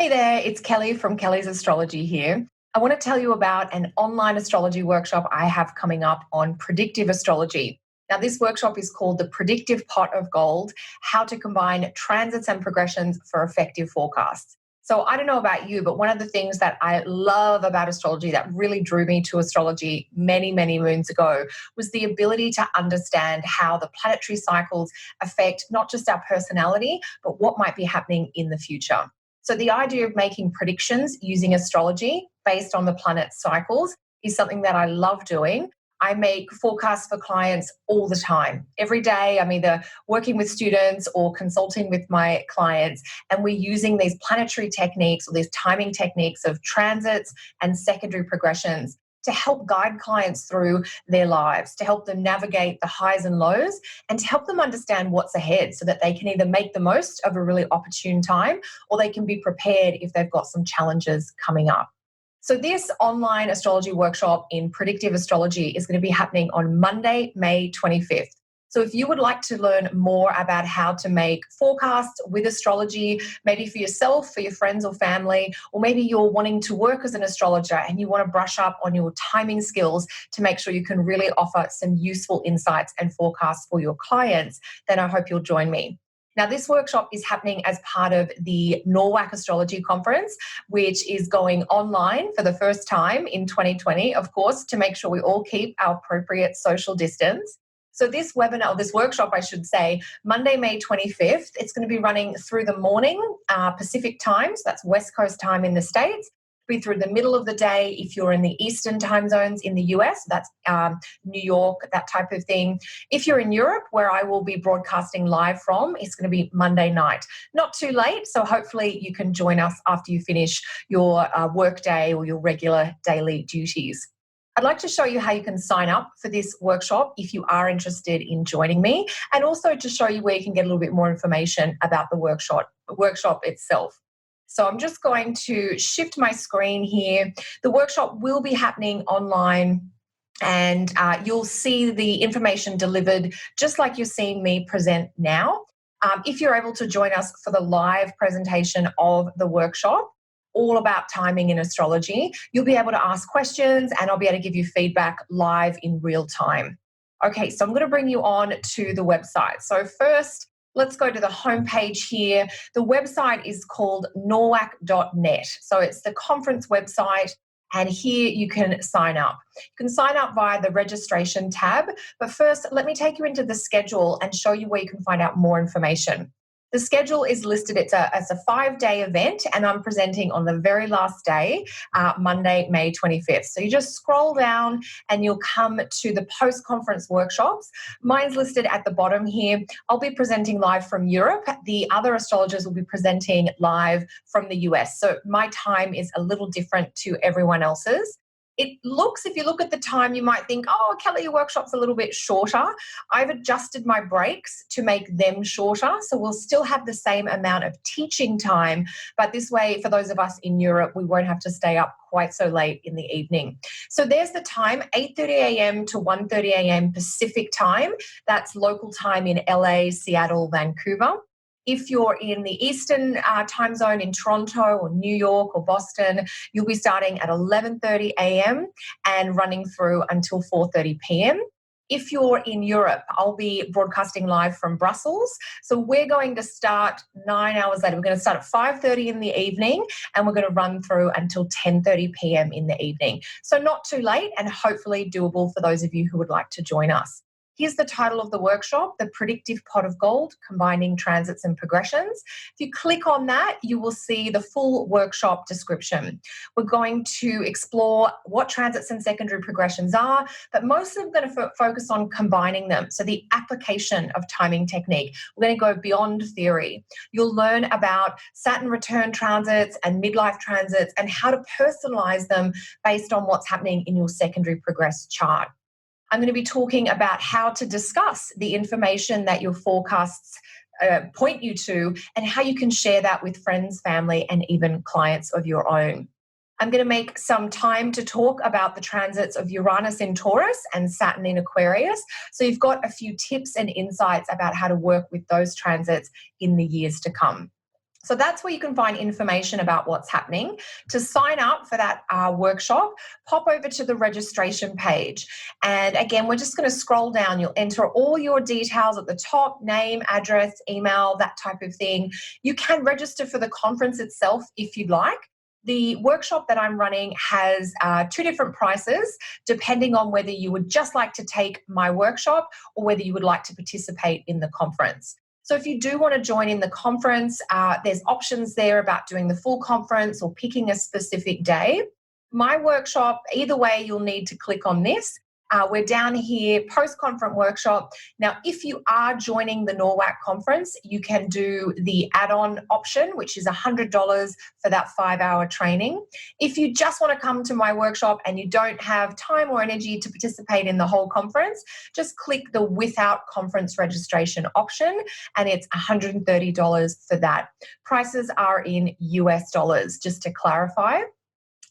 Hey there, it's Kelly from Kelly's Astrology here. I want to tell you about an online astrology workshop I have coming up on predictive astrology. Now, this workshop is called the Predictive Pot of Gold, How to Combine Transits and Progressions for Effective Forecasts. So I don't know about you, but one of the things that I love about astrology that really drew me to astrology many, many moons ago was the ability to understand how the planetary cycles affect not just our personality, but what might be happening in the future. So the idea of making predictions using astrology based on the planet's cycles is something that I love doing. I make forecasts for clients all the time. Every day, I'm either working with students or consulting with my clients, and we're using these planetary techniques or these timing techniques of transits and secondary progressions to help guide clients through their lives, to help them navigate the highs and lows, and to help them understand what's ahead so that they can either make the most of a really opportune time or they can be prepared if they've got some challenges coming up. So this online astrology workshop in predictive astrology is going to be happening on Monday, May 25th. So if you would like to learn more about how to make forecasts with astrology, maybe for yourself, for your friends or family, or maybe you're wanting to work as an astrologer and you want to brush up on your timing skills to make sure you can really offer some useful insights and forecasts for your clients, then I hope you'll join me. Now, this workshop is happening as part of the NORWAC Astrology Conference, which is going online for the first time in 2020, of course, to make sure we all keep our appropriate social distance. So this webinar, or this workshop, I should say, Monday, May 25th, it's going to be running through the morning Pacific time, so that's West Coast time in the States. Be through the middle of the day if you're in the Eastern time zones in the US, that's New York, that type of thing. If you're in Europe, where I will be broadcasting live from, it's going to be Monday night. Not too late, so hopefully you can join us after you finish your work day or your regular daily duties. I'd like to show you how you can sign up for this workshop if you are interested in joining me, and also to show you where you can get a little bit more information about the workshop itself. So I'm just going to shift my screen here. The workshop will be happening online, and you'll see the information delivered just like you're seeing me present now. If you're able to join us for the live presentation of the workshop, all about timing in astrology, you'll be able to ask questions and I'll be able to give you feedback live in real time. Okay, so I'm going to bring you on to the website. So first, let's go to the homepage here. The website is called norwac.net. So it's the conference website, and here you can sign up. You can sign up via the registration tab, but first let me take you into the schedule and show you where you can find out more information. The schedule is listed, it's a 5-day event, and I'm presenting on the very last day, Monday, May 25th. So you just scroll down and you'll come to the post-conference workshops. Mine's listed at the bottom here. I'll be presenting live from Europe. The other astrologers will be presenting live from the US. So my time is a little different to everyone else's. It looks, if you look at the time, you might think, oh, Kelly, your workshop's a little bit shorter. I've adjusted my breaks to make them shorter, so we'll still have the same amount of teaching time, but this way, for those of us in Europe, we won't have to stay up quite so late in the evening. So there's the time, 8:30 a.m. to 1:30 a.m. Pacific time. That's local time in LA, Seattle, Vancouver. If you're in the Eastern time zone in Toronto or New York or Boston, you'll be starting at 11:30 a.m. and running through until 4:30 p.m. If you're in Europe, I'll be broadcasting live from Brussels. So we're going to start 9 hours later. We're going to start at 5:30 in the evening and we're going to run through until 10:30 p.m. in the evening. So not too late and hopefully doable for those of you who would like to join us. Here's the title of the workshop, The Predictive Pot of Gold, Combining Transits and Progressions. If you click on that, you will see the full workshop description. We're going to explore what transits and secondary progressions are, but mostly we're going to focus on combining them. So the application of timing technique. We're going to go beyond theory. You'll learn about Saturn return transits and midlife transits and how to personalize them based on what's happening in your secondary progress chart. I'm going to be talking about how to discuss the information that your forecasts point you to and how you can share that with friends, family, and even clients of your own. I'm going to make some time to talk about the transits of Uranus in Taurus and Saturn in Aquarius. So you've got a few tips and insights about how to work with those transits in the years to come. So that's where you can find information about what's happening. To sign up for that workshop, pop over to the registration page. And again, we're just going to scroll down. You'll enter all your details at the top: name, address, email, that type of thing. You can register for the conference itself if you'd like. The workshop that I'm running has two different prices, depending on whether you would just like to take my workshop or whether you would like to participate in the conference. So if you do want to join in the conference, there's options there about doing the full conference or picking a specific day. My workshop, either way, you'll need to click on this. We're down here, post-conference workshop. Now, if you are joining the NORWAC conference, you can do the add-on option, which is $100 for that 5-hour training. If you just want to come to my workshop and you don't have time or energy to participate in the whole conference, just click the without conference registration option, and it's $130 for that. Prices are in US dollars, just to clarify.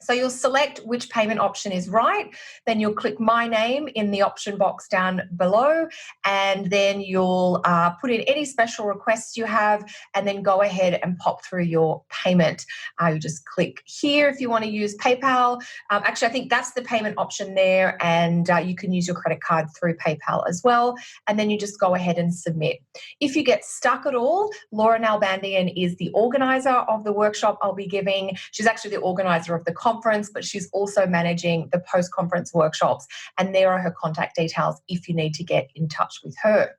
So you'll select which payment option is right, then you'll click my name in the option box down below, and then you'll put in any special requests you have, and then go ahead and pop through your payment. You just click here if you want to use PayPal. Actually, I think that's the payment option there, and you can use your credit card through PayPal as well, and then you just go ahead and submit. If you get stuck at all, Laura Nalbandian is the organizer of the workshop I'll be giving. She's actually the organizer of the conference, but she's also managing the post-conference workshops, and there are her contact details if you need to get in touch with her.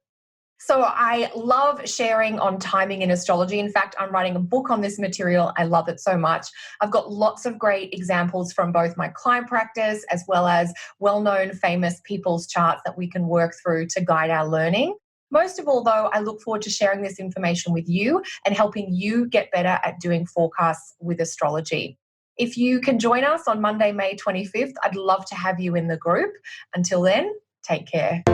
So I love sharing on timing in astrology. In fact, I'm writing a book on this material. I love it so much. I've got lots of great examples from both my client practice as well as well-known famous people's charts that we can work through to guide our learning. Most of all, though, I look forward to sharing this information with you and helping you get better at doing forecasts with astrology. If you can join us on Monday, May 25th, I'd love to have you in the group. Until then, take care.